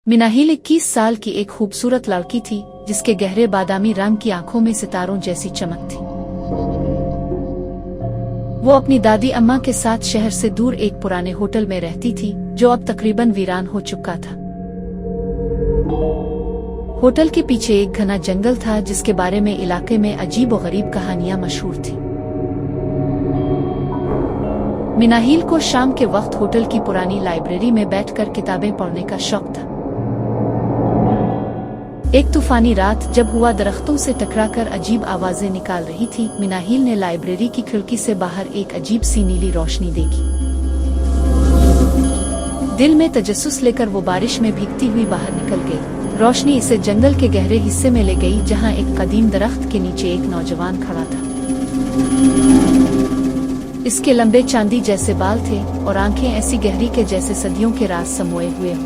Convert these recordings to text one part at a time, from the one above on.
मिनाहिल 21 साल की एक खूबसूरत लड़की थी जिसके गहरे बादामी रंग की आंखों में सितारों जैसी चमक थी। वो अपनी दादी अम्मा के साथ शहर से दूर एक पुराने होटल में रहती थी जो अब तकरीबन वीरान हो चुका था। होटल के पीछे एक घना जंगल था जिसके बारे में इलाके में अजीब व गरीब कहानियां मशहूर थी। मिनाहिल को शाम के वक्त होटल की पुरानी लाइब्रेरी में बैठकर किताबें पढ़ने का शौक था। एक तूफानी रात जब हुआ दरख्तों से टकराकर अजीब आवाजें निकाल रही थी, मिनाहिल ने लाइब्रेरी की खिड़की से बाहर एक अजीब सी नीली रोशनी देखी। दिल में तजस्सुस लेकर वो बारिश में भीगती हुई बाहर निकल गई। रोशनी इसे जंगल के गहरे हिस्से में ले गई जहां एक कदीम दरख्त के नीचे एक नौजवान खड़ा था। इसके लंबे चांदी जैसे बाल थे और आंखें ऐसी गहरी के जैसे सदियों के राज समोए हुए हों।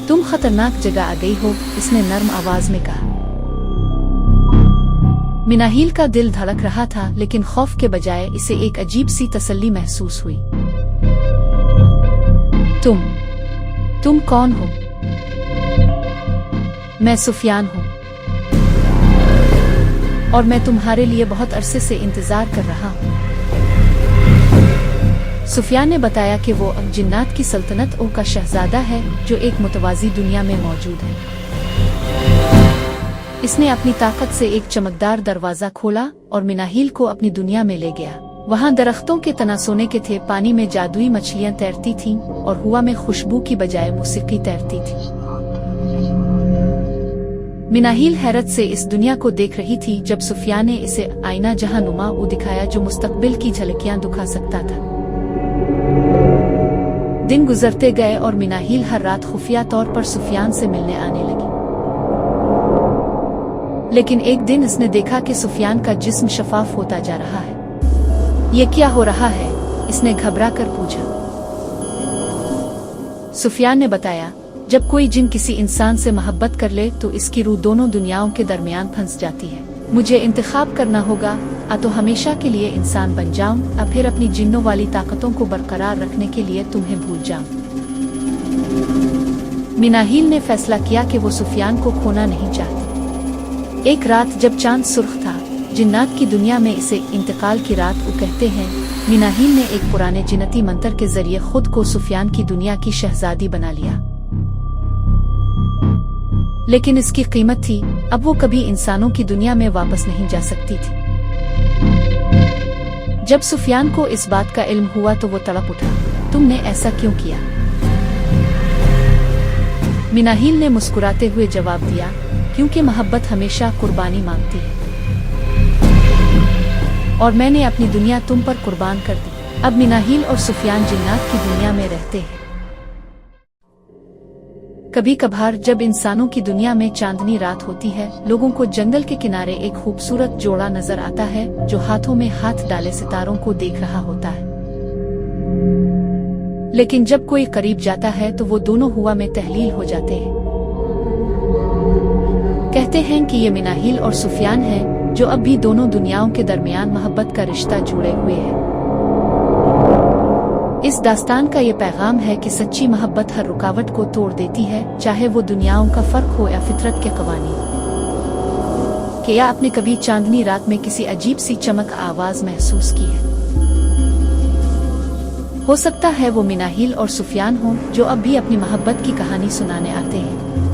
तुम खतरनाक जगह आ गई हो, इसने नर्म आवाज में कहा। मिनाहिल का दिल धड़क रहा था, लेकिन खौफ के बजाय इसे एक अजीब सी तसल्ली महसूस हुई। तुम कौन हो? मैं सुफियान हूँ और मैं तुम्हारे लिए बहुत अरसे से इंतजार कर रहा हूँ। सुफियान ने बताया कि वो अब जिन्नात की सल्तनत का शहजादा है जो एक मुतवाज़ी दुनिया में मौजूद है। इसने अपनी ताकत से एक चमकदार दरवाजा खोला और मिनाहिल को अपनी दुनिया में ले गया। वहाँ दरख्तों के तना सोने के थे, पानी में जादुई मछलियाँ तैरती थीं और हवा में खुशबू की बजाय मौसीकी तैरती थी। मिनाहिल हैरत से इस दुनिया को देख रही थी जब सुफियान ने इसे आईना जहां नुमा दिखाया जो मुस्तकबिल की झलकियां दिखा सकता था। दिन गुजरते गए और मिनाहिल हर रात खुफिया तौर पर सुफियान से मिलने आने लगी। लेकिन एक दिन इसने देखा कि सुफियान का जिस्म शफाफ होता जा रहा है। ये क्या हो रहा है? इसने घबरा कर पूछा। सुफियान ने बताया, जब कोई जिन किसी इंसान से मोहब्बत कर ले तो इसकी रूह दोनों दुनियाओं के दरमियान फंस जाती है। मुझे इंतखाब करना होगा, या तो हमेशा के लिए इंसान बन जाऊं या फिर अपनी जिन्नों वाली ताकतों को बरकरार रखने के लिए तुम्हें भूल जाऊं। मिनाहिल ने फैसला किया कि वो सुफियान को खोना नहीं चाहती। एक रात जब चांद सुर्ख था, जिन्नात की दुनिया में इसे इंतकाल की रात कहते हैं, मिनाहिल ने एक पुराने जिन्नती मंत्र के जरिए खुद को सुफियान की दुनिया की शहजादी बना लिया। लेकिन इसकी कीमत थी, अब वो कभी इंसानों की दुनिया में वापस नहीं जा सकती थी। जब सुफियान को इस बात का इल्म हुआ तो वो तड़प उठा। तुमने ऐसा क्यों किया? मिनाहिल ने मुस्कुराते हुए जवाब दिया, क्योंकि मोहब्बत हमेशा कुर्बानी मांगती है और मैंने अपनी दुनिया तुम पर कुर्बान कर दी। अब मिनाहिल और सुफियान जिन्नात की दुनिया में रहते हैं। कभी कभार जब इंसानों की दुनिया में चांदनी रात होती है, लोगों को जंगल के किनारे एक खूबसूरत जोड़ा नजर आता है जो हाथों में हाथ डाले सितारों को देख रहा होता है। लेकिन जब कोई करीब जाता है तो वो दोनों हुआ में तहलील हो जाते हैं। कहते हैं कि ये मिनाहिल और सुफियान हैं जो अब भी दोनों दुनियाओं के दरमियान मोहब्बत का रिश्ता जुड़े हुए हैं। इस दास्तान का ये पैगाम है कि सच्ची मोहब्बत हर रुकावट को तोड़ देती है, चाहे वो दुनियाओं का फर्क हो या फितरत के कवानीन। क्या आपने कभी चांदनी रात में किसी अजीब सी चमक आवाज महसूस की है? हो सकता है वो मिनाहिल और सुफियान हों जो अब भी अपनी मोहब्बत की कहानी सुनाने आते हैं।